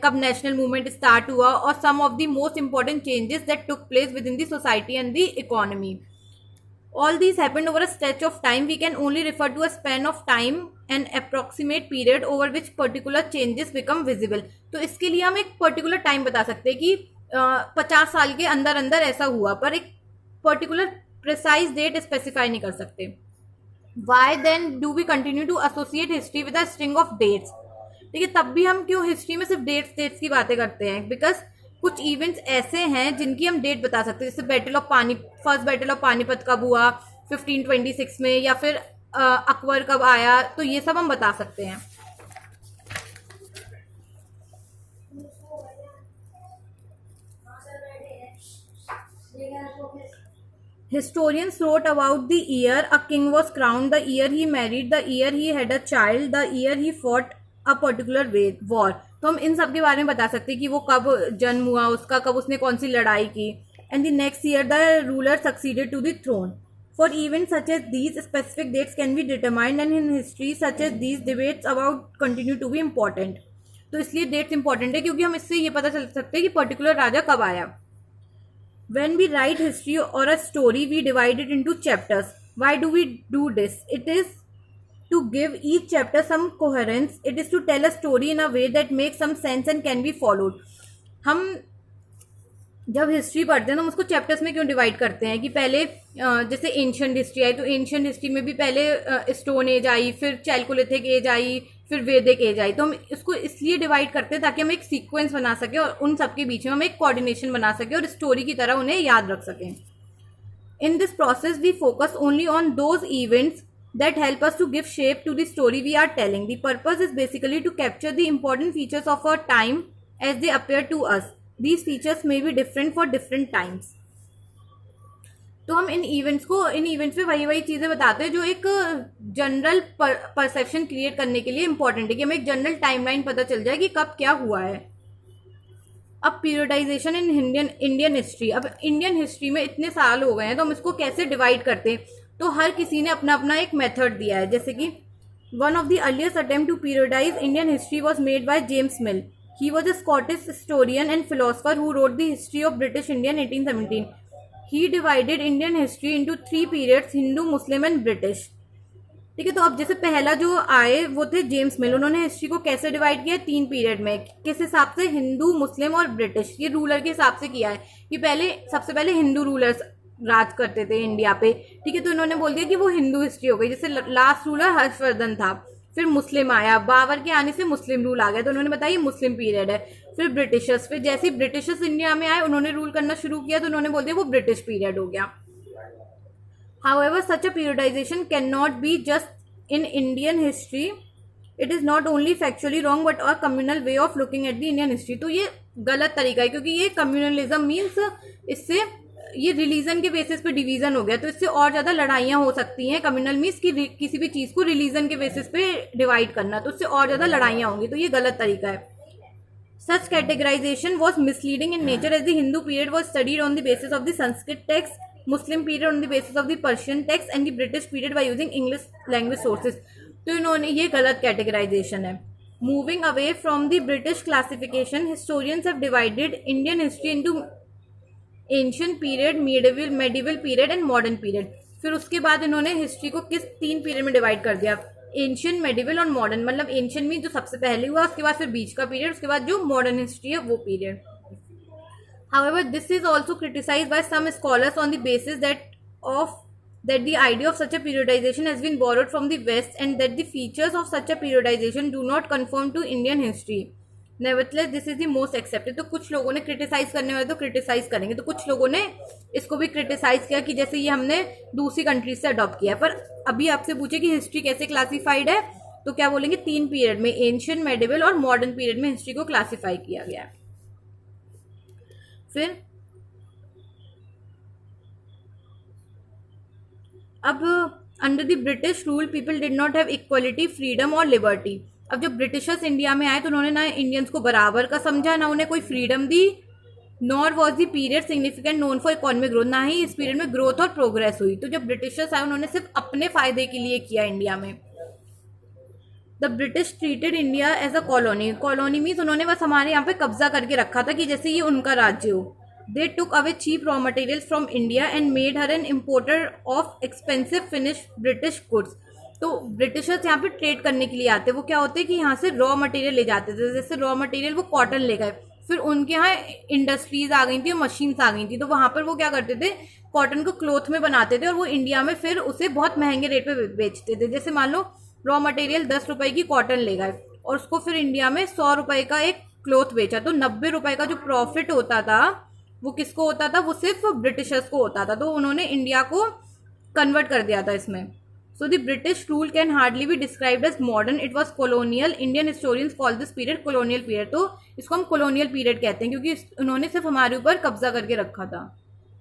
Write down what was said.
कब national movement start हुआ, और some of the most important changes that took place within the society and the economy. All these happened over a stretch of time. We can only refer to a span of time, an approximate period over which particular changes become visible. तो इसके लिए हम एक particular time बता सकते हैं कि 50 साल के अंदर अंदर ऐसा हुआ, पर एक पर्टिकुलर प्रिसाइज डेट स्पेसिफाई नहीं कर सकते. Why then do we continue to associate history with a string of dates? ठीक है, तब भी हम क्यों हिस्ट्री में सिर्फ डेट्स की बातें करते हैं? बिकॉज कुछ इवेंट्स ऐसे हैं जिनकी हम डेट बता सकते हैं, जैसे फर्स्ट बैटल ऑफ पानीपत कब हुआ 1526 में, या फिर अकबर कब आया, तो ये सब हम बता सकते हैं. Historians wrote about the year a king was crowned, the year he married, the year he had a child, the year he fought a particular war. तो हम इन सब के बारे में बता सकते हैं कि वो कब जन्म हुआ उसका, कब उसने कौन सी लड़ाई की. And the next year the ruler succeeded to the throne. For event such as these specific dates can be determined, and in history such as these debates about continue to be important. तो इसलिए dates important है क्योंकि हम इससे ये पता चल सकते हैं कि पर्टिकुलर राजा कब आया. When we write history or a story, we divide it into chapters. Why do we do this? It is to give each chapter some coherence. It is to tell a story in a way that makes some sense and can be followed. हम जब history पढ़ते हैं तो हम उसको chapters में क्यों divide करते हैं कि पहले जैसे एंशियंट हिस्ट्री आई, तो एंशियंट हिस्ट्री में भी पहले स्टोन एज आई, फिर चैल्कोलिथिक एज आई, फिर वैदिक एज आई. तो हम इसको इसलिए डिवाइड करते हैं ताकि हम एक सीक्वेंस बना सकें और उन सबके बीच में हम एक कोऑर्डिनेशन बना सकें और स्टोरी की तरह उन्हें याद रख सकें. In this process we focus only on those events that help us to give shape to the story we are telling. The purpose is basically to capture the important features of our time as they appear to us. These features may be different for different times. तो हम इन events में वही चीज़ें बताते हैं जो एक general perception create करने के लिए इंपॉर्टेंट है, कि हमें एक जनरल टाइमलाइन पता चल जाए कि कब क्या हुआ है. अब पीरियडाइजेशन इन इंडियन हिस्ट्री. अब इंडियन हिस्ट्री में इतने साल हो गए हैं तो हम इसको कैसे डिवाइड करते हैं, तो हर किसी ने अपना अपना एक मेथड दिया है. जैसे कि one of the earliest attempt to periodize Indian history was made by James Mill. He was a Scottish historian and philosopher who wrote the history of British India in 1817. He divided Indian history into 3 periods, Hindu, Muslim and British. ठीक है, तो अब जैसे पहला जो आए वो थे जेम्स मिल. उन्होंने हिस्ट्री को कैसे डिवाइड किया? 3 पीरियड में. किस हिसाब से? हिंदू, मुस्लिम और ब्रिटिश. ये रूलर के हिसाब से किया है कि सबसे पहले हिंदू रूलर्स राज करते थे इंडिया पे. ठीक है, तो इन्होंने बोल दिया कि वो हिंदू हिस्ट्री हो गई. जैसे लास्ट रूलर हर्षवर्धन था, फिर मुस्लिम आया, बाबर के आने से मुस्लिम रूल आ गया, तो उन्होंने बताया मुस्लिम पीरियड है. फिर ब्रिटिशर्स, फिर जैसे ब्रिटिशर्स इंडिया में आए उन्होंने रूल करना शुरू किया तो उन्होंने बोल दिया वो ब्रिटिश पीरियड हो गया. However, such a periodization cannot be just in Indian history. It is not only factually wrong but a communal way of looking at the Indian history. तो ये गलत तरीका है क्योंकि ये कम्युनलिज्म मीन्स इससे ये रिलीजन के बेसिस पे डिवीजन हो गया, तो इससे और ज़्यादा लड़ाइयाँ हो सकती हैं. कम्युनल मीन्स कि किसी भी चीज़ को रिलीजन के बेसिस पे डिवाइड करना, तो उससे और ज़्यादा लड़ाइयाँ होंगी, तो ये गलत तरीका है. Such categorization was misleading in nature as the Hindu period was studied on the basis of the Sanskrit text, Muslim period on the basis of the Persian text and the British period by using English language sources. तो इन्होंने ये गलत categorisation है. Moving away from the British classification, historians have divided Indian history into ancient period, medieval period and modern period. फिर उसके बाद इन्होंने history को किस 3 पीरियड में डिवाइड कर दिया? एंशियंट, मेडिवल और मॉडर्न. मतलब एंशियंट में जो सबसे पहले हुआ, उसके बाद फिर बीच का पीरियड, उसके बाद जो मॉडर्न हिस्ट्री है वो period. However, this is also criticized by some scholars on the basis that the idea of such a periodization has been borrowed from the West and that the features of such a periodization do not conform to Indian history. Nevertheless, this is the most accepted. तो कुछ लोगों ने criticise करने वाले तो criticise करेंगे, तो कुछ लोगों ने इसको भी क्रिटिसाइज किया कि जैसे ये हमने दूसरी कंट्रीज से अडॉप्ट किया. पर अभी आपसे पूछे कि हिस्ट्री कैसे क्लासिफाइड है, तो क्या बोलेंगे? 3 पीरियड में, एंशियंट, मेडिवल और मॉडर्न पीरियड में हिस्ट्री को क्लासिफाई किया गया है. फिर अब under the British rule people did not have equality, freedom और लिबर्टी. अब जब ब्रिटिशर्स इंडिया में आए तो उन्होंने ना इंडियंस को बराबर का समझा, ना उन्हें कोई freedom the. Nor was the period significant known for economic growth. ना ही इस पीरियड में ग्रोथ और प्रोग्रेस हुई. तो जब ब्रिटिशर्स आए उन्होंने सिर्फ अपने फायदे के लिए किया इंडिया में. The British treated India as a colony, colony means उन्होंने बस हमारे यहाँ पे कब्जा करके रखा था कि जैसे ये उनका राज्य हो। They took away cheap raw materials from India and made her an importer of expensive finish British goods. तो ब्रिटिशर्स यहाँ पे ट्रेड करने के लिए आते, वो क्या होते हैं कि यहाँ से रॉ मटेरियल ले जाते थे, जैसे रॉ मटेरियल वो कॉटन ले गए, फिर उनके यहाँ इंडस्ट्रीज आ गई थी और मशीन्स आ गई थी, तो वहाँ पर वो क्या करते थे, कॉटन को क्लोथ में बनाते थे और वो इंडिया में फिर उसे बहुत महंगे रेट पे बेचते थे। जैसे मान लो रॉ मटेरियल 10 रुपए की कॉटन ले गए और उसको फिर इंडिया में 100 रुपए का एक क्लोथ बेचा, तो 90 रुपए का जो प्रॉफिट होता था वो किसको होता था, वो सिर्फ ब्रिटिशर्स को होता था। तो उन्होंने इंडिया को कन्वर्ट कर दिया था इसमें। So the British rule can hardly be described as modern. It was colonial. Indian historians call this period colonial period. तो इसको हम colonial period कहते हैं क्योंकि उन्होंने सिर्फ हमारे ऊपर कब्जा करके रखा था।